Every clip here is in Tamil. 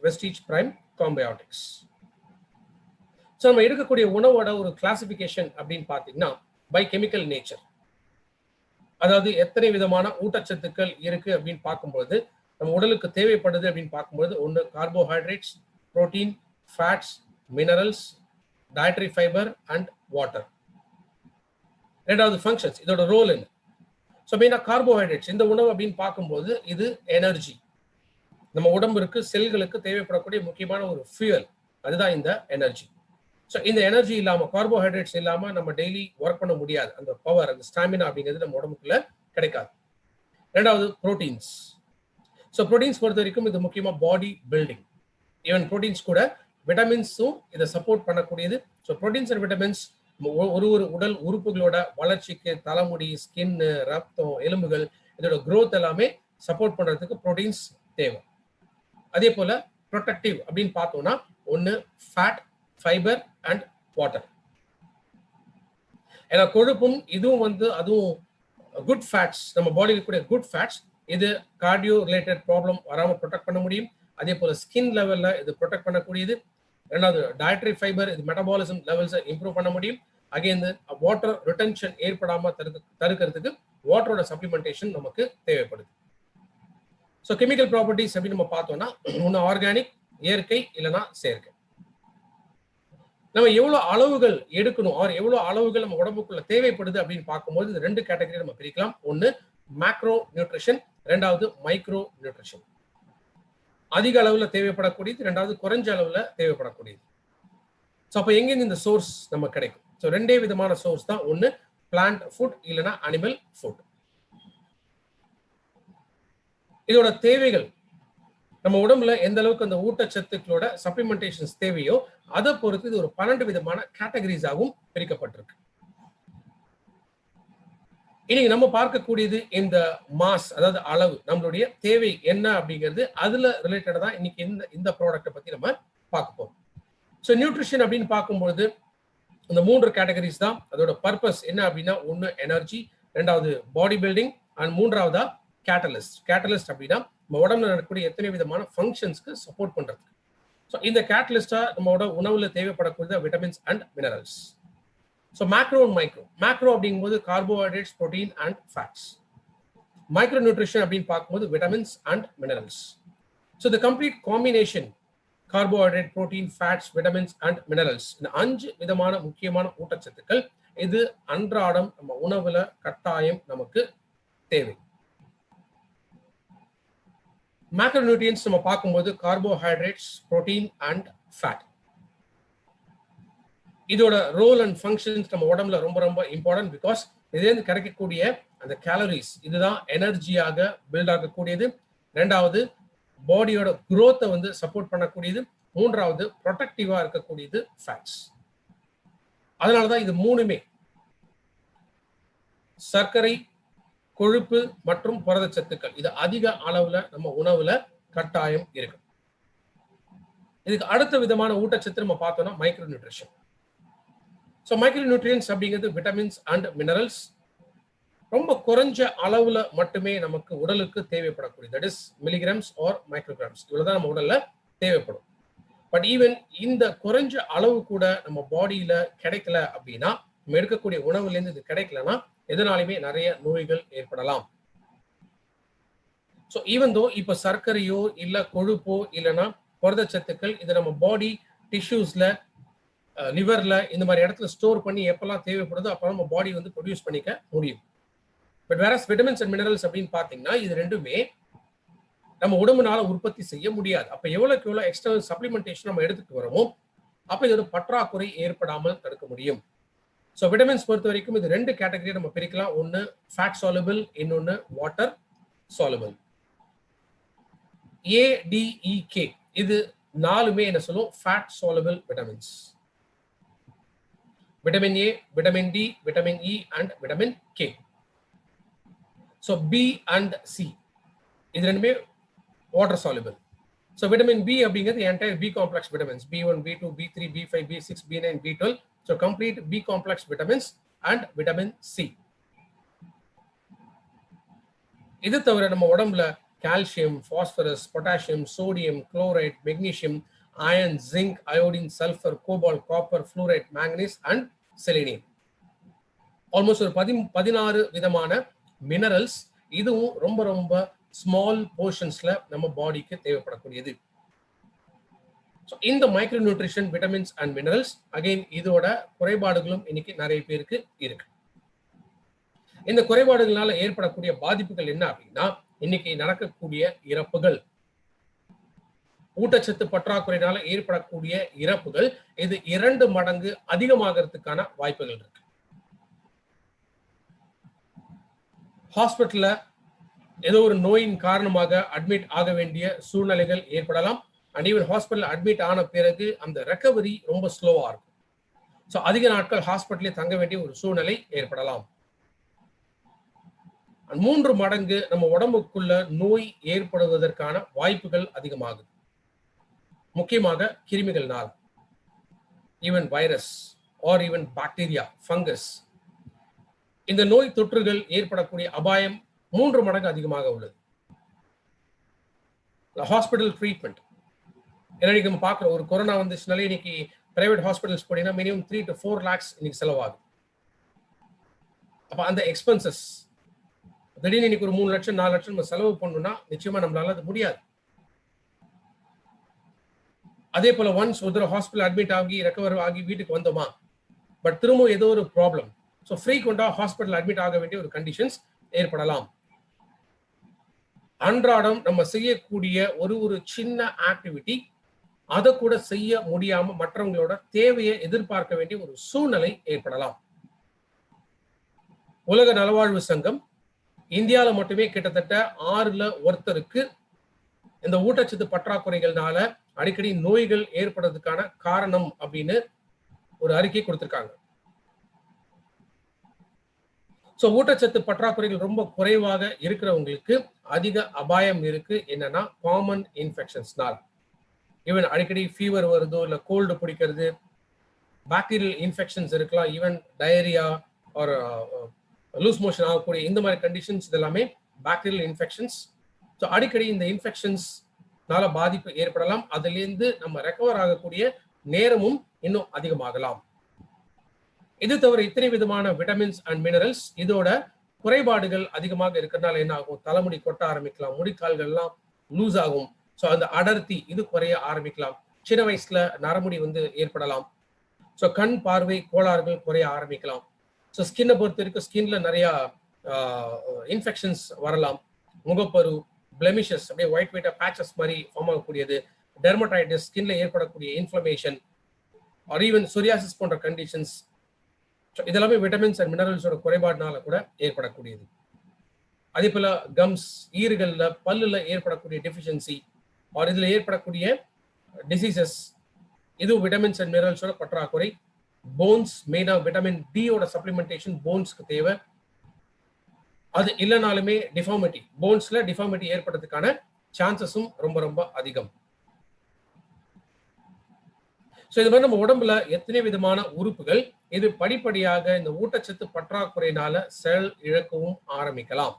Vestige prime காம்பியாட்டிக்ஸ். ஸோ நம்ம எடுக்கக்கூடிய உணவோட ஒரு கிளாசிபிகேஷன் அப்படின்னு பார்த்தீங்கன்னா பை கெமிக்கல் நேச்சர், அதாவது எத்தனை விதமான ஊட்டச்சத்துக்கள் இருக்கு அப்படின்னு பார்க்கும்போது நம்ம உடலுக்கு தேவைப்படுது அப்படின்னு பார்க்கும்போது ஒன்று carbohydrates, protein, fats, minerals, dietary fibre and water. ரெண்டாவது ஃபங்க்ஷன்ஸ், இதோட ரோல் என்ன. ஸோ மெயினாக கார்போஹைட்ரேட்ஸ் இந்த உணவு அப்படின்னு பார்க்கும்போது இது எனர்ஜி, நம்ம உடம்புக்கு செல்களுக்கு தேவைப்படக்கூடிய முக்கியமான ஒரு ஃபியூயல், அதுதான் இந்த எனர்ஜி. ஸோ இந்த எனர்ஜி இல்லாமல், கார்போஹைட்ரேட்ஸ் இல்லாமல் நம்ம டெய்லி ஒர்க் பண்ண முடியாது. அந்த பவர், அந்த ஸ்டாமினா அப்படிங்கிறது நம்ம உடம்புக்குள்ள கிடைக்காது. ரெண்டாவது ப்ரோட்டீன்ஸ். ஸோ ப்ரோட்டீன்ஸ் பொறுத்த வரைக்கும் இது முக்கியமாக பாடி பில்டிங். ஈவன் ப்ரோட்டீன்ஸ் கூட விட்டமின்ஸும் இதை சப்போர்ட் பண்ணக்கூடியது. ஸோ ப்ரோட்டீன்ஸ் அண்ட் விட்டமின்ஸ் ஒரு உடல் உறுப்புகளோட வளர்ச்சிக்கு, தலைமுடி, ஸ்கின்னு, ரத்தம், எலும்புகள், இதோட க்ரோத் எல்லாமே சப்போர்ட் பண்றதுக்கு ப்ரோட்டீன்ஸ் தேவை. அதே போல ப்ரொடெக்டிவ் அப்படின்னு பார்த்தோம்னா ஒன்று ஃபேட், ஃபைபர் அண்ட் வாட்டர். ஏன்னா கொழுப்பும் இதுவும் அதுவும் குட் ஃபேட்ஸ், நம்ம பாடியில் இருக்கக்கூடிய குட் ஃபேட்ஸ், இது கார்டியோ ரிலேட்டட் ப்ராப்ளம் வராமல் ப்ரொடெக்ட் பண்ண முடியும். அதே போல ஸ்கின் லெவல்ல இது ப்ரொடெக்ட் பண்ணக்கூடியது. ரெண்டாவது டயட்டரி ஃபைபர், இது மெட்டபாலிசம் லெவல்ஸை இம்ப்ரூவ் பண்ண முடியும். அகைன் வாட்டர் ரிட்டன்ஷன் ஏற்படாமல் தடுக்கிறதுக்கு வாட்டரோட சப்ளிமெண்டேஷன் நமக்கு தேவைப்படுது. ஸோ கெமிக்கல் ப்ராப்பர்ட்டிஸ் அப்படின்னு நம்ம பார்த்தோம்னா ஒன்று ஆர்கானிக், இயற்கை, இல்லைன்னா செயற்கை. நம்ம எவ்வளோ அளவுகள் எடுக்கணும், எவ்வளோ அளவுகள் நம்ம உடம்புக்குள்ள தேவைப்படுது அப்படின்னு பார்க்கும்போது இது ரெண்டு கேட்டகரி நம்ம பிரிக்கலாம். ஒன்று மேக்ரோ நியூட்ரிஷன், ரெண்டாவது மைக்ரோ நியூட்ரிஷன். அதிக அளவுல தேவைப்படக்கூடியது, ரெண்டாவது குறைஞ்ச அளவுல தேவைப்படக்கூடியது. ஸோ அப்போ எங்கேருந்து இந்த சோர்ஸ் நம்ம கிடைக்கும்? ஸோ ரெண்டே விதமான சோர்ஸ் தான், ஒன்று பிளான்ட் ஃபுட், இல்லைன்னா அனிமல் ஃபுட். இதோட தேவைகள் நம்ம உடம்புல எந்த அளவுக்கு அந்த ஊட்டச்சத்துக்களோட சப்ளிமெண்டேஷன்ஸ் தேவையோ அதை பொறுத்து இது ஒரு 12 விதமான கேட்டகரிஸாகவும் பிரிக்கப்பட்டிருக்கு. இன்னைக்கு நம்ம பார்க்கக்கூடியது இந்த மாஸ், அதாவது அளவு, நம்மளுடைய தேவை என்ன அப்படிங்கிறது, அதுல ரிலேட்டடா தான் இன்னைக்கு இந்த ப்ராடக்ட்டை பத்தி நம்ம பார்க்க போறோம். ஸோ நியூட்ரிஷன் அப்படின்னு பார்க்கும்போது இந்த 3 கேட்டகரிஸ் தான். அதோட பர்பஸ் என்ன அப்படின்னா ஒன்று எனர்ஜி, ரெண்டாவது பாடி பில்டிங், அண்ட் மூன்றாவதா கேட்டலிஸ்ட். கேட்டலிஸ்ட் அப்படின்னா நம்ம உடம்புல நடக்கக்கூடிய எத்தனை விதமான ஃபங்க்ஷன்ஸ்க்கு சப்போர்ட் பண்றதுக்கு. ஸோ இந்த கேட்டலிஸ்டா நம்மளோட உணவுல தேவைப்படக்கூடிய vitamins and minerals. So macro and micro. Macro அப்படிங்கும்போது carbohydrates, protein and fats. Micro nutrition அப்படின்னு பார்க்கும்போது vitamins and minerals. So the complete combination carbohydrate, protein, fats, vitamins and minerals, இந்த 5 விதமான முக்கியமான ஊட்டச்சத்துக்கள் இது அன்றாடம் நம்ம உணவுல கட்டாயம் நமக்கு தேவை. மேக்ரோ நியூட்ரியன்ஸ் நம்ம பார்க்கும்போது கார்போஹைட்ரேட்ஸ், புரோட்டீன் அண்ட் ஃபேட். இதோட ரோல் அண்ட் ஃபங்க்ஷன்ஸ் நம்ம உடம்புல ரொம்ப ரொம்ப இம்பார்ட்டன்ட். பிகாஸ் இதுலேருந்து கிடைக்கக்கூடிய அந்த கேலரிஸ் இதுதான் எனர்ஜியாக பில்ட் ஆகக்கூடியது. ரெண்டாவது பாடியோட குரோத்தை சப்போர்ட் பண்ணக்கூடியது. மூன்றாவது ப்ரொடெக்டிவா இருக்கக்கூடியது ஃபேட்ஸ். அதனாலதான் இது மூணுமே சர்க்கரை, கொழுப்பு மற்றும் புரதச்சத்துக்கள் இது அதிக அளவுல நம்ம உணவுல கட்டாயம் இருக்கு. இதுக்கு அடுத்த விதமான ஊட்டச்சத்து நம்ம பார்த்தோம்னா micro nutrition. So micro nutrients அப்படிங்கிறது விட்டமின்ஸ் அண்ட் மினரல்ஸ் ரொம்ப குறைஞ்ச அளவுல மட்டுமே நமக்கு உடலுக்கு தேவைப்படக்கூடிய, that is milligrams or micrograms, இவ்வளவுதான் நம்ம உடல்ல தேவைப்படும். பட் ஈவன் இந்த குறைஞ்ச அளவு கூட நம்ம பாடியில கிடைக்கல அப்படின்னா, நம்ம எடுக்கக்கூடிய உணவுல இருந்து இது கிடைக்கலன்னா எதனாலுமே நிறைய நோய்கள் ஏற்படலாம். ஸோ ஈவன் தோ இப்ப சர்க்கரையோ இல்ல கொழுப்போ இல்லைன்னா புரதச்சத்துக்கள் இது நம்ம பாடி டிஷ்யூஸ்ல, லிவர்ல இந்த மாதிரி இடத்துல ஸ்டோர் பண்ணி எப்பெல்லாம் தேவைப்படுதோ அப்பெல்லாம் நம்ம பாடி ப்ரொடியூஸ் பண்ணிக்க முடியும். பட் வேற விட்டமின்ஸ் அண்ட் மினரல்ஸ் அப்படின்னு பாத்தீங்கன்னா இது ரெண்டுமே நம்ம உடம்புனால உற்பத்தி செய்ய முடியாது. அப்ப எவ்வளவுக்கு எவ்வளவு எக்ஸ்டர்னல் சப்ளிமெண்டேஷன் நம்ம எடுத்துட்டு வரோமோ அப்ப இதோட பற்றாக்குறை ஏற்படாமல் தடுக்க முடியும். ஸோ விட்டமின்ஸ் பொறுத்த வரைக்கும் இது ரெண்டு கேட்டகரியை நம்ம பிரிக்கலாம். ஒன்னு ஃபேட் சாலுபிள், இன்னொன்னு வாட்டர் சாலுபிள். ADEK இது நாலுமே என்ன சொல்லும், fat soluble vitamins. Vitamin A, vitamin D, vitamin E and vitamin K. So B and C இது ரெண்டுமே water soluble. So vitamin B அப்படிங்கிறது entire B complex vitamins, B1, B2, B3, B5, B6, B9, B12. So complete B complex vitamins and vitamin C. இது தவிர நம்ம உடம்புல calcium, phosphorus, potassium, sodium, chloride, magnesium, iron, zinc, iodine, sulphur, cobalt, copper, fluoride, manganese and selenium. Almost ஒரு 16 விதமான மினரல்ஸ். இதுவும் ரொம்ப ரொம்ப ஸ்மால் போர்ஷன்ஸ்ல நம்ம பாடிக்கு தேவைப்படக்கூடியது. இந்த micro nutrition, vitamins and minerals, again இதோட குறைபாடுகளும் இன்னைக்கு நிறைய பேருக்கு இருக்கு. இந்த குறைபாடுகளால ஏற்படக்கூடிய பாதிப்புகள் என்ன அப்படின்னா, இன்னைக்கு நடக்கக்கூடிய இறப்புகள், ஊட்டச்சத்து பற்றாக்குறையினால ஏற்படக்கூடிய இறப்புகள், இது 2 மடங்கு அதிகமாகிறதுக்கான வாய்ப்புகள் இருக்கு. ஹாஸ்பிட்டல்ல ஏதோ ஒரு நோயின் காரணமாக அட்மிட் ஆக வேண்டிய சூழ்நிலைகள் ஏற்படலாம். அண்ட் ஈவன் ஹாஸ்பிட்டல் அட்மிட் ஆன பிறகு அந்த ரெக்கவரி ரொம்ப ஸ்லோவா இருக்கும். ஸோ அதிக நாட்கள் ஹாஸ்பிட்டலே தங்க வேண்டிய ஒரு சூழ்நிலை ஏற்படலாம். 3 மடங்கு நம்ம உடம்புக்குள்ள நோய் ஏற்படுவதற்கான வாய்ப்புகள் அதிகமாகுது. முக்கியமாக கிருமிகள்னால், even virus or even bacteria, fungus, இந்த நோய் தொற்றுகள் ஏற்படக்கூடிய அபாயம் 3 மடங்கு அதிகமாக உள்ளது. ஹாஸ்பிட்டல் ட்ரீட்மெண்ட், ஏன்னா நம்ம பார்க்குறோம், ஒரு கொரோனா வந்துச்சுனாலே இன்னைக்கு பிரைவேட் ஹாஸ்பிட்டல்ஸ் போனீங்கன்னா மினிமம் 3 to 4 lakhs இன்னைக்கு செலவாகுது. அப்ப அந்த எக்ஸ்பென்சஸ் திடீர்னு இன்னைக்கு ஒரு 3 லட்சம் 4 லட்சம் நம்ம செலவு பண்ணணும்னா நிச்சயமா நம்மளால அது முடியாது. அதே போல ஒன்ஸ் ஒரு ஹாஸ்பிட்டல் அட்மிட் ஆகி ரெக்கவர் ஆகி வீட்டுக்கு வந்தோமா, பட் திரும்ப ஏதோ ஒரு ப்ராப்ளம், ஸோ ஃப்ரீக்வெண்டா ஹாஸ்பிட்டல் அட்மிட் ஆக வேண்டிய ஒரு கண்டிஷன்ஸ் ஏற்படலாம். அன்றாடம் நம்ம செய்யக்கூடிய ஒரு சின்ன ஆக்டிவிட்டி, அதை கூட செய்ய முடியாம மற்றவங்களோட தேவையை எதிர்பார்க்க வேண்டிய ஒரு சூழ்நிலை ஏற்படலாம். உலக நலவாழ்வு சங்கம் இந்தியாவில் மட்டுமே கிட்டத்தட்ட 6ல் ஒருத்தருக்கு இந்த ஊட்டச்சத்து பற்றாக்குறைகள்னால அடிக்கடி நோய்கள் ஏற்படுறதுக்கான காரணம் அப்படின்னு ஒரு அறிக்கை கொடுத்திருக்காங்க. ஸோ ஊட்டச்சத்து பற்றாக்குறைகள் ரொம்ப குறைவாக இருக்கிறவங்களுக்கு அதிக அபாயம் இருக்கு. என்னன்னா காமன் இன்ஃபெக்ஷன்ஸ்னால், ஈவன் அடிக்கடி ஃபீவர் வருதோ, இல்லை கோல்டு பிடிக்கிறது, பாக்டீரியல் இன்ஃபெக்ஷன்ஸ் இருக்கலாம், ஈவன் டயரியா ஒரு லூஸ் மோஷன் ஆகக்கூடிய இந்த மாதிரி கண்டிஷன்ஸ், இதெல்லாமே பாக்டீரியல் இன்ஃபெக்ஷன்ஸ். ஸோ அடிக்கடி இந்த இன்ஃபெக்ஷன்ஸ்னால பாதிப்பு ஏற்படலாம். அதுலேருந்து நம்ம ரெக்கவர் ஆகக்கூடிய நேரமும் இன்னும் அதிகமாகலாம். இது தவிர இத்தனை விதமான விட்டமின்ஸ் அண்ட் மினரல்ஸ், இதோட குறைபாடுகள் அதிகமாக இருக்கிறதுனால என்ன ஆகும், தலைமுடி கொட்ட ஆரம்பிக்கலாம், முடிக்கால்கள்லாம் லூஸ் ஆகும். ஸோ அந்த அடர்த்தி இது குறைய ஆரம்பிக்கலாம். சின்ன வயசுல நரமுடி ஏற்படலாம். ஸோ கண் பார்வை கோளாறுகள் குறைய ஆரம்பிக்கலாம். ஸோ ஸ்கின்னை பொறுத்த வரைக்கும் ஸ்கின்ல நிறைய இன்ஃபெக்ஷன்ஸ் வரலாம். முகப்பரு, பிளெமிஷஸ், அப்படியே ஒயிட் ஒயிட்டா பேச்சஸ் மாதிரி ஃபார்ம் ஆகக்கூடியது, டெர்மடைட்டிஸ், ஸ்கின்ல ஏற்படக்கூடிய இன்ஃப்ளமேஷன் ஆர் ஈவன் சொரியாசிஸ் போன்ற கண்டிஷன்ஸ், இதெல்லாமே விட்டமின்ஸ் அண்ட் மினரல்ஸோட குறைபாடுனால கூட ஏற்படக்கூடியது. அதே போல கம்ஸ், ஈறுகள்ல பல்லுல ஏற்படக்கூடிய டெஃபிஷியன்சி ஆர் இதுல ஏற்படக்கூடிய டிசீசஸ், இது விட்டமின்ஸ் அண்ட் மினரல்ஸோட பற்றாக்குறை. போன்ஸ், மெயினா விட்டமின் டியோட சப்ளிமெண்டேஷன் போன்ஸ்க்கு தேவை. அது இல்லைனாலுமே டிஃபார்மிட்டி, போன்ஸ்ல டிஃபார்மிட்டி ஏற்படுறதுக்கான சான்சஸும் ரொம்ப ரொம்ப அதிகம். ஸோ இது மாதிரி நம்ம உடம்புல எத்தனை விதமான உறுப்புகள் இது படிப்படியாக இந்த ஊட்டச்சத்து பற்றாக்குறையினால செயல் இழக்கவும் ஆரம்பிக்கலாம்.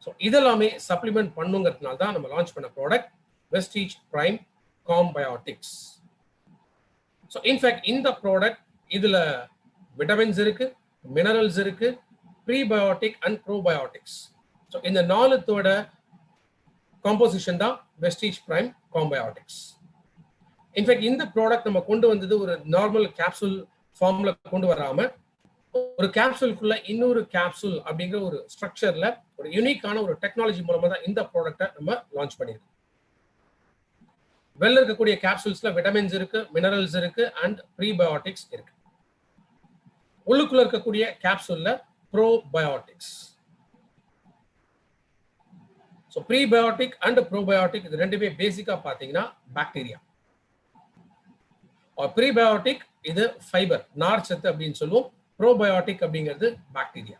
ஸோ இதெல்லாமே சப்ளிமெண்ட் பண்ணுங்கிறதுனால தான் நம்ம லான்ச் பண்ண product Vestige prime combiotics. So in fact இந்த ப்ராடக்ட் இதுல விட்டமின்ஸ் இருக்கு, மினரல்ஸ் இருக்கு, ப்ரீபயோட்டிக் அண்ட் ப்ரோபயோட்டிக்ஸ். ஸோ இந்த 4தோட காம்போசிஷன் தான் வெஸ்டீஜ் பிரைம் காம்பயோட்டிக்ஸ். இன்ஃபேக்ட் இந்த ப்ராடக்ட் நம்ம கொண்டு வந்தது ஒரு நார்மல் கேப்சூல் ஃபார்ம்ல கொண்டு வராம, ஒரு கேப்சூலுக்குள்ள இன்னொரு கேப்சூல் அப்படிங்கிற ஒரு ஸ்ட்ரக்சர்ல ஒரு யூனிக்கான ஒரு டெக்னாலஜி மூலமா தான் இந்த ப்ராடக்ட்டை நம்ம லான்ச் பண்ணியிருக்கோம். வெளில இருக்கக்கூடிய கேப்சூல்ஸ்ல விட்டமின்ஸ் இருக்கு, மினரல்ஸ் இருக்கு அண்ட் ப்ரீபயோட்டிக்ஸ் இருக்கு. உள்ளுக்குள்ள இருக்கக்கூடிய கேப்சூல்ல probiotics. So prebiotic and probiotic இது ரெண்டுமே பேசிக்கா பார்த்தீங்கன்னா பாக்டீரியா. ப்ரீபயோட்டிக் இது ஃபைபர், நார் சத்து அப்படின்னு சொல்லுவோம். ப்ரோபயோட்டிக் அப்படிங்கிறது பாக்டீரியா.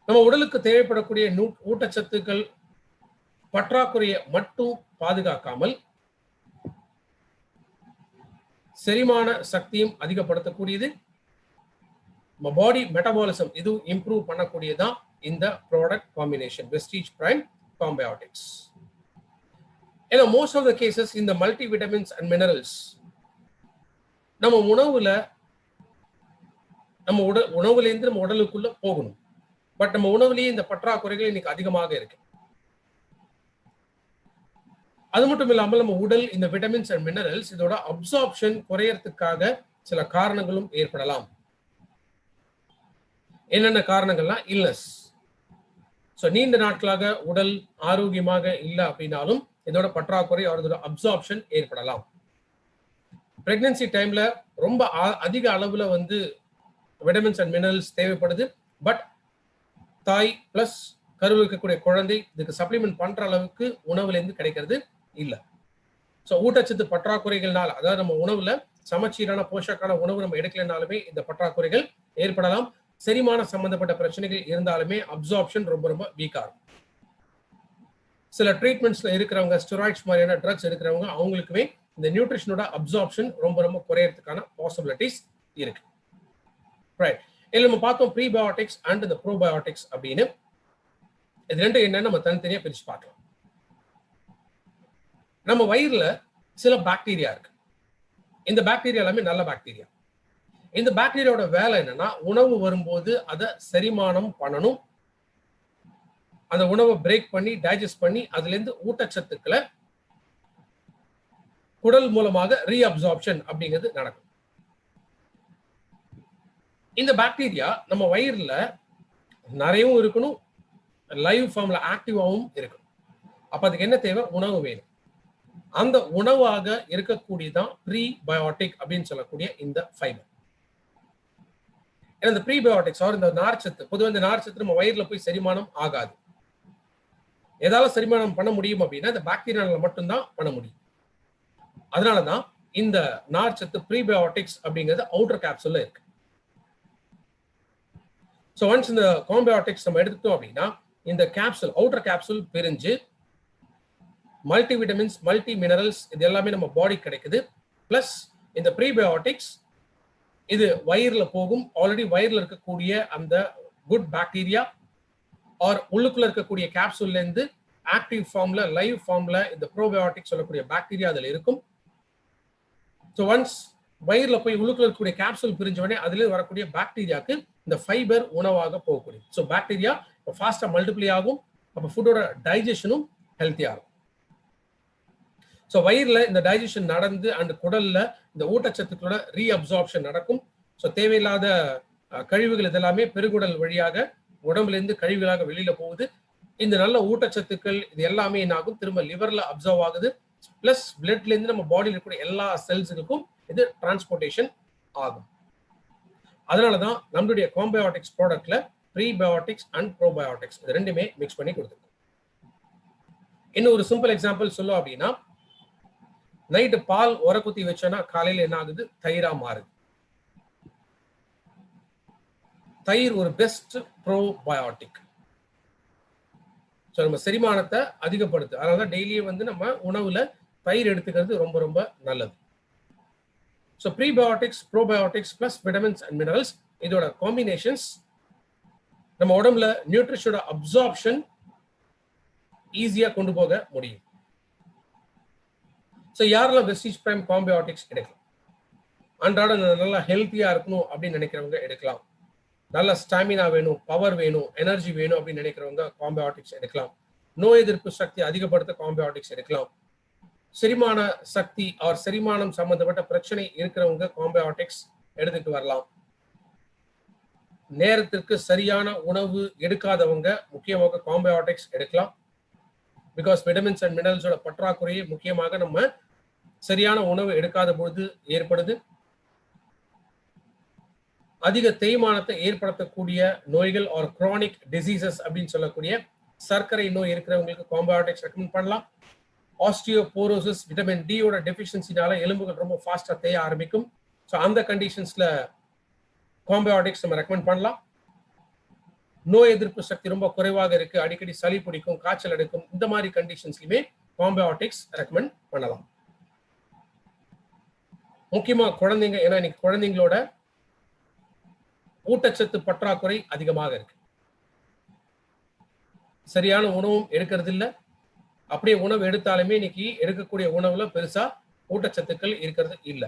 நம்ம உடலுக்கு தேவைப்படக்கூடிய ஊட்டச்சத்துக்கள் பற்றாக்குறையை மட்டும் பாதுகாக்காமல் செரிமான சக்தியும் அதிகப்படுத்தக்கூடியது, நம்ம பாடி மெட்டபாலிசம் இதுவும் இம்ப்ரூவ் பண்ணக்கூடியதான் இந்த ப்ராடக்ட் காம்பினேஷன் வெஸ்டீஜ் பிரைம் காம்பியோட்டிக்ஸ். ஏன்னா மோஸ்ட் ஆஃப் த கேசஸ் இந்த மல்டி விட்டமின்ஸ் அண்ட் மினரல்ஸ் நம்ம உணவுல நம்ம உணவுலேருந்து நம்ம உடலுக்குள்ள போகணும். பட் நம்ம உணவுலேயே இந்த பற்றாக்குறைகள் இன்னைக்கு அதிகமாக இருக்கு. அது மட்டும் இல்லாமல் நம்ம உடல் இந்த விட்டமின்ஸ் அண்ட் மினரல்ஸ் இதோட அப்சார்ப்ஷன் குறையறதுக்காக சில காரணங்களும் ஏற்படலாம். என்னென்ன காரணங்கள்லாம் இல்னஸ். ஸோ நீண்ட நாட்களாக உடல் ஆரோக்கியமாக இல்லை அப்படின்னாலும் இதோட பற்றாக்குறை அதோட அப்சார்ப்ஷன் ஏற்படலாம். பிரெக்னன்சி டைம்ல ரொம்ப அதிக அளவுல வந்து விட்டமின்ஸ் அண்ட் மினரல்ஸ் தேவைப்படுது. பட் தாய் பிளஸ் கருவில் இருக்கக்கூடிய குழந்தை இதுக்கு சப்ளிமெண்ட் பண்ற அளவுக்கு உணவுல இருந்து கிடைக்கிறது இல்லை. ஸோ ஊட்டச்சத்து பற்றாக்குறைகள்னால, அதாவது நம்ம உணவுல சமச்சீரான போஷக்கான உணவு நம்ம எடுக்கலைனாலுமே இந்த பற்றாக்குறைகள் ஏற்படலாம். செரிமான சம்பந்தப்பட்ட பிரச்சனைகள் இருந்தாலுமே அப்சார்ப்ஷன் ரொம்ப ரொம்ப வீக்கா இருக்கும். சில ட்ரீட்மெண்ட்ஸ்ல இருக்கிறவங்க, ஸ்டெராய்ட்ஸ் மாதிரியான ட்ரக்ஸ் எடுக்கிறவங்க, அவங்களுக்குமே இந்த நியூட்ரிஷனோட அப்சார்ப்ஷன் ரொம்ப ரொம்ப குறையறதுக்கான பாசிபிலிட்டிஸ் இருக்கு. ரைட். இதுல நம்ம பார்த்தோம் ப்ரீபயோட்டிக்ஸ் அண்ட் இந்த ப்ரோபயோட்டிக்ஸ் அப்படின்னு. இது ரெண்டு என்னன்னு நம்ம தனித்தனியா பிரிச்சு பார்க்கலாம். நம்ம வயிறுல சில பாக்டீரியா இருக்கு. இந்த பாக்டீரியா எல்லாமே நல்ல பாக்டீரியா. இந்த பாக்டீரியாவோட வேலை என்னன்னா, உணவு வரும்போது அதை செரிமானம் பண்ணணும். அந்த உணவை பிரேக் பண்ணி டைஜஸ்ட் பண்ணி அதுல இருந்து ஊட்டச்சத்துக்களை குடல் மூலமாக ரீஅப்சார்ப்ஷன் அப்படிங்கிறது நடக்கும். இந்த பாக்டீரியா நம்ம வயிறுல நிறையவும் இருக்கணும், லைவ் ஃபார்ம்ல ஆக்டிவாகவும் இருக்கணும். அப்ப அதுக்கு என்ன தேவை? உணவு வேணும். அந்த உணவாக இருக்கக்கூடியதான் ப்ரீபயோட்டிக் அப்படின்னு சொல்லக்கூடிய இந்த ஃபைபர். ஏன்னா இந்த ப்ரீபயோட்டிக்ஸ் இந்த நார்ச்சத்து, பொதுவாக இந்த நார்ச்சத்து நம்ம வயிறுல போய் செரிமானம் ஆகாது. ஏதாவது செரிமானம் பண்ண முடியும் அப்படின்னா இந்த பாக்டீரியால மட்டும்தான் பண்ண முடியும். அதனாலதான் இந்த நார்ச்சத்து ப்ரீபயோட்டிக்ஸ் அப்படிங்கிறது அவுட்டர் கேப்சூல்ல இருக்கு. ஸோ ஒன்ஸ் இந்த காம்பியோட்டிக்ஸ் நம்ம எடுத்துட்டோம் அப்படின்னா இந்த கேப்சூல், அவுட்டர் கேப்சூல் பிரிஞ்சு மல்டி விட்டமின்ஸ், மல்டி மினரல்ஸ் இது எல்லாமே நம்ம பாடி கிடைக்குது. பிளஸ் இந்த ப்ரீபயோட்டிக்ஸ் இது வயிறுல போகும். ஆல்ரெடி வயிறுல இருக்கக்கூடிய அந்த குட் பாக்டீரியா ஆர் உள்ளுக்குள்ள இருக்கக்கூடிய கேப்சூல்ல இருந்து ஆக்டிவ் ஃபார்ம்ல, லைவ் ஃபார்ம்ல இந்த ப்ரோபயோட்டிக் சொல்லக்கூடிய பாக்டீரியா அதுல இருக்கும். ஸோ ஒன்ஸ் வயிறுல போய் உள்ளுக்குள்ள இருக்கக்கூடிய கேப்சூல் பிரிஞ்ச உடனே அதுல வரக்கூடிய பாக்டீரியாவுக்கு இந்த ஃபைபர் உணவாக போகக்கூடிய, ஸோ பாக்டீரியா ஃபாஸ்டா மல்டிப்ளை ஆகும். அப்போ ஃபுட்டோட டைஜஷனும் ஹெல்த்தியா இருக்கும். ஸோ வயிறுல இந்த டைஜஷன் நடந்து அண்ட் குடல்ல இந்த ஊட்டச்சத்துக்களோட ரீஅப்சார்ப்ஷன் நடக்கும். ஸோ தேவையில்லாத கழிவுகள் இதெல்லாமே பெருகுடல் வழியாக உடம்புல இருந்து கழிவுகளாக வெளியில போகுது. இந்த நல்ல ஊட்டச்சத்துக்கள் இது எல்லாமே என்ன ஆகும்? திரும்ப லிவர்ல அப்சர்வ் ஆகுது. பிளஸ் பிளட்ல இருந்து நம்ம பாடியில் இருக்கக்கூடிய எல்லா செல்ஸுக்கும் இது டிரான்ஸ்போர்டேஷன் ஆகும். அதனாலதான் நம்மளுடைய காம்பியோட்டிக்ஸ் ப்ராடக்ட்ல ப்ரீபயோட்டிக்ஸ் அண்ட் ப்ரோபயோட்டிக்ஸ் இது ரெண்டுமே மிக்ஸ் பண்ணி கொடுத்துருக்கோம். இன்னும் ஒரு சிம்பிள் எக்ஸாம்பிள் சொல்லும் அப்படின்னா, நைட்டு பால் உரக்குத்தி வச்சோன்னா காலையில் என்ன ஆகுது? தயிரா மாறுது. தயிர் ஒரு பெஸ்ட் ப்ரோபயோட்டிக். ஸோ நம்ம செரிமானத்தை அதிகப்படுத்து. அதனால டெய்லியே வந்து நம்ம உணவுல தயிர் எடுத்துக்கிறது ரொம்ப ரொம்ப நல்லது. So prebiotics, probiotics plus vitamins and minerals இதோட காம்பினேஷன்ஸ் நம்ம உடம்புல நியூட்ரிஷனோட அப்சார்ப்ஷன் ஈஸியா கொண்டு போக முடியும். ஸோ யாரெல்லாம் வெஸ்டீஜ் பிரைம் காம்பியோட்டிக்ஸ் எடுக்கலாம்? அன்றாட நல்லா ஹெல்த்தியா இருக்கணும் அப்படின்னு நினைக்கிறவங்க எடுக்கலாம். நல்ல ஸ்டாமினா வேணும், பவர் வேணும், எனர்ஜி வேணும் அப்படின்னு நினைக்கிறவங்க காம்பியோட்டிக்ஸ் எடுக்கலாம். நோய் எதிர்ப்பு சக்தி அதிகப்படுத்த காம்பியோட்டிக்ஸ் எடுக்கலாம். செரிமான சக்தி ஆர் செரிமானம் சம்பந்தப்பட்ட பிரச்சனை இருக்கிறவங்க காம்பியோட்டிக்ஸ் எடுத்துட்டு வரலாம். நேரத்திற்கு சரியான உணவு எடுக்காதவங்க முக்கியமாக காம்பியோட்டிக்ஸ் எடுக்கலாம். பிகாஸ் விட்டமின்ஸ் அண்ட் மினரல்ஸோட பற்றாக்குறையை முக்கியமாக நம்ம சரியான உணவு எடுக்காத பொழுது ஏற்படுது. அதிக தேய்மானத்தை ஏற்படுத்தக்கூடிய நோய்கள் ஆர் கிரானிக் டிசீசஸ் அப்படின்னு சொல்லக்கூடிய சர்க்கரை நோய் இருக்கிறவங்களுக்கு காம்பியோட்டிக்ஸ் ரெக்கமெண்ட் பண்ணலாம். ஆஸ்டியோபோரோசிஸ், விட்டமின் டியோட டெஃபிஷியன்சினால எலும்புகள் ரொம்ப ஃபாஸ்டா தேய ஆரம்பிக்கும். ஸோ அந்த கண்டிஷன்ஸ்ல காம்பியோட்டிக்ஸ் நம்ம ரெக்கமெண்ட் பண்ணலாம். நோய் எதிர்ப்பு சக்தி ரொம்ப குறைவாக இருக்கு, அடிக்கடி சளி பிடிக்கும், காய்ச்சல் எடுக்கும், இந்த மாதிரி கண்டிஷன்ஸ்லயுமே காம்பியோட்டிக்ஸ் ரெக்கமெண்ட் பண்ணலாம். முக்கியமா குழந்தைங்க, ஏன்னா இன்னைக்கு குழந்தைங்களோட ஊட்டச்சத்து பற்றாக்குறை அதிகமாக இருக்கு. சரியான உணவும் எடுக்கிறது இல்ல. அப்படியே உணவு எடுத்தாலுமே இன்னைக்கு எடுக்கக்கூடிய உணவுல பெருசா ஊட்டச்சத்துக்கள் இருக்கிறது இல்ல.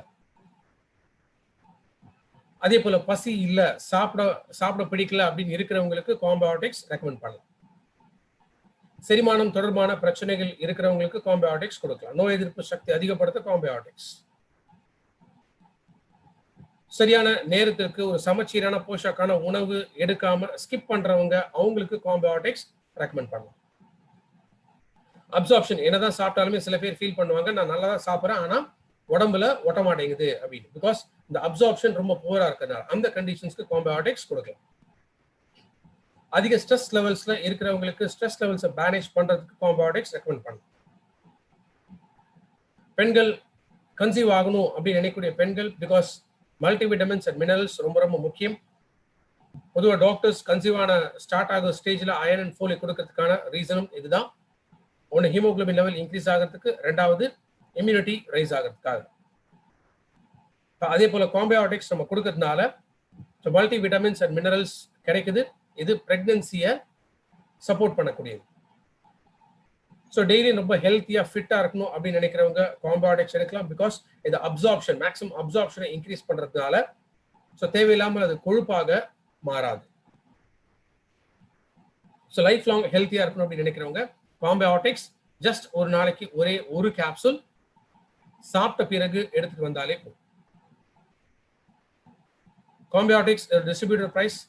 அதே போல பசி இல்ல, சாப்பிட பிடிக்கல அப்படின்னு இருக்கிறவங்களுக்கு காம்பயோட்டிக்ஸ் ரெக்கமெண்ட் பண்ணலாம். செரிமானம் தொடர்பான பிரச்சனைகள் இருக்கிறவங்களுக்கு காம்பயோட்டிக்ஸ் கொடுக்கலாம். நோய் எதிர்ப்பு சக்தி அதிகப்படுத்த காம்பயோட்டிக்ஸ். சரியான நேரத்திற்கு ஒரு சமச்சீரான போஷாக்கான உணவு எடுக்காம ஸ்கிப் பண்றவங்க அவங்களுக்கு காம்பயோட்டிக்ஸ் ரெக்கமெண்ட் பண்ணலாம். அப்சார்ப்ஷன் என்னதான் சாப்பிட்டாலுமே சில பேர் ஃபீல் பண்ணுவாங்க, நான் நல்லா தான் சாப்பிட்றேன் ஆனா உடம்புல ஒட்ட மாட்டேங்குது அப்படின்னு. பிகாஸ் இந்த அப்சார்ப்ஷன் ரொம்ப புவரா இருக்கிறதுனால அந்த கண்டிஷன்ஸ்க்கு காம்பயோட்டிக்ஸ் கொடுக்கலாம். அதிக ஸ்ட்ரெஸ் லெவல்ஸ்ல இருக்கிறவங்களுக்கு ஸ்ட்ரெஸ் லெவல்ஸை மேனேஜ் பண்றதுக்கு காம்பயோட்டிக்ஸ் ரெக்கமெண்ட் பண்ணலாம். பெண்கள் கன்சீவ் ஆகணும் அப்படின்னு நினைக்கக்கூடிய பெண்கள், பிகாஸ் மல்டிவிட்டமின்ஸ் அண்ட் மினரல்ஸ் ரொம்ப ரொம்ப முக்கியம். பொதுவாக டாக்டர்ஸ் கன்சீவ் ஆன ஸ்டார்ட் ஆகிற ஸ்டேஜ்ல அயர்ன் அண்ட் ஃபோலிக் கொடுக்கறதுக்கான ரீசனும் இதுதான். ஒன்று ஹீமோகுளோபின் லெவல் இன்க்ரீஸ் ஆகிறதுக்கு, ரெண்டாவது இம்யூனிட்டி ரைஸ் ஆகிறதுக்காக. அதே போல காம்பயோட்டிக்ஸ் நம்ம கொடுக்கறதுனால மல்டி விட்டமின்ஸ் அண்ட் மினரல்ஸ் கிடைக்குது. இது பிரெக்னன்சியை சப்போர்ட் பண்ணக்கூடியது. ஸோ டெய்லி ரொம்ப ஹெல்த்தியா ஃபிட்டா இருக்கணும் அப்படின்னு நினைக்கிறவங்க காம்பயோட்டிக்ஸ் எடுக்கலாம். பிகாஸ் இது அப்சார்ப்ஷன் மேக்ஸிமம் அப்சார்ப்ஷனை இன்க்ரீஸ் பண்றதுனால ஸோ தேவையில்லாமல் அது கொழுப்பாக மாறாது. ஸோ லைஃப் லாங் ஹெல்த்தியா இருக்கணும் அப்படின்னு நினைக்கிறவங்க காம்பயோட்டிக்ஸ் ஜஸ்ட் ஒரு நாளைக்கு ஒரே ஒரு கேப்சூல் சாப்பிட்ட பிறகு எடுத்துட்டு வந்தாலே போதும். காம்பயோட்டிக்ஸ் டிஸ்ட்ரிபியூட்டர் பிரைஸ்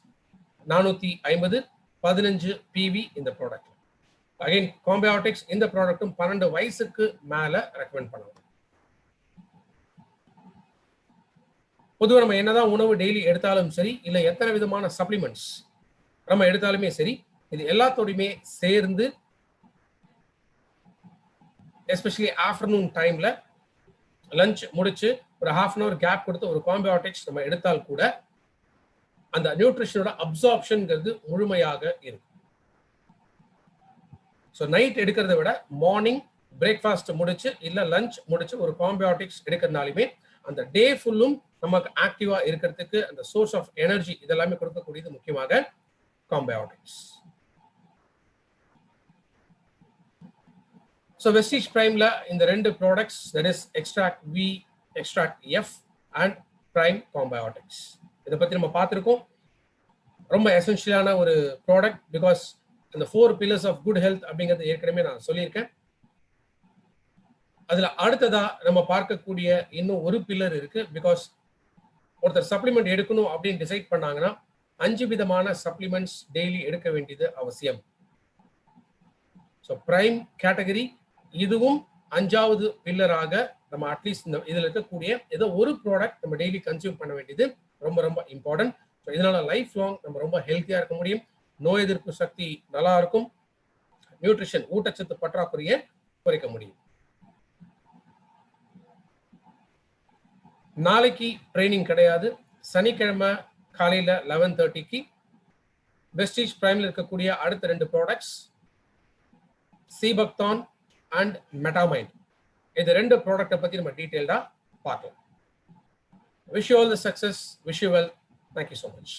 450, 15 PV இந்த ப்ராடக்ட். அகைன் காம்பயோட்டிக்ஸ் இந்த ப்ராடக்ட்டும் 12 வயசுக்கு மேல ரெக்கமெண்ட் பண்ணுவோம். பொதுவாக நம்ம என்னதான் உணவு டெய்லி எடுத்தாலும் சரி, இல்ல எத்தனை விதமான சப்ளிமெண்ட்ஸ் நம்ம எடுத்தாலுமே சரி, இது எல்லாத்தோடையுமே சேர்ந்து எஸ்பெஷலி ஆஃப்டர்நூன் டைம்ல லஞ்ச் முடிச்சு ஒரு ½ அன் அவர் கேப் கொடுத்து ஒரு காம்பயோட்டிக்ஸ் நம்ம எடுத்தால் கூட அந்த நியூட்ரிஷனோட அப்சார்ப்ஷன்ங்கிறது முழுமையாக இருக்கும். ஸோ நைட் எடுக்கிறத விட மார்னிங் பிரேக்ஃபாஸ்ட் முடிச்சு இல்ல லஞ்ச் முடிச்சு ஒரு காம்பயோட்டிக்ஸ் எடுக்கிறதுனாலுமே அந்த டே ஃபுல்லும் நமக்கு ஆக்டிவா இருக்கிறதுக்கு அந்த சோர்ஸ் ஆஃப் எனர்ஜி இதெல்லாமே கொடுக்கக்கூடியது முக்கியமாக காம்பயோட்டிக்ஸ். ஸோ வெஸ்டீஜ் பிரைம்ல இந்த 2 products, that is extract V, extract F and prime combiotics, இதை பத்தி நம்ம பார்த்துருக்கோம். ரொம்ப எசென்ஷியலான ஒரு ப்ராடக்ட். பிகாஸ் அந்த 4 pillars ஆஃப் குட் ஹெல்த் அப்படிங்கிறது ஏற்கனவே நான் சொல்லியிருக்கேன். அதுல அடுத்ததா நம்ம பார்க்கக்கூடிய இன்னும் ஒரு பில்லர் இருக்கு. பிகாஸ் ஒருத்தர் சப்ளிமெண்ட் எடுக்கணும் அப்படின்னு டிசைட் பண்ணாங்கன்னா 5 விதமான சப்ளிமெண்ட்ஸ் டெய்லி எடுக்க வேண்டியது அவசியம். ஸோ பிரைம் கேட்டகரி இதுவும் 5வது பில்லராக நம்ம அட்லீஸ்ட் இதுல இருக்கக்கூடிய ஏதோ ஒரு ப்ராடக்ட் நம்ம டெய்லி கன்சியூம் பண்ண வேண்டியது ரொம்ப ரொம்ப இம்பார்ட்டன்ட். ஸோ இதனால லைஃப் லாங் நம்ம ரொம்ப ஹெல்த்தியா இருக்க முடியும். நோய் எதிர்ப்பு சக்தி நல்லா இருக்கும். நியூட்ரிஷன் ஊட்டச்சத்து பற்றாக்குறையை குறைக்க முடியும். நாளைக்கு ட்ரைனிங் கிடையாது. சனிக்கிழமை காலையில 11:30க்கு வெஸ்டீஜ் பிரைம்ல இருக்கக்கூடிய அடுத்த 2 ப்ராடக்ட்ஸ் சீபக்தான் அண்ட் மெட்டாமைண்ட், இது 2 ப்ராடக்ட்டை பத்தி நம்ம டீடைல்டா பார்க்கலாம். Wish you all the success. Wish you well. Thank you so much.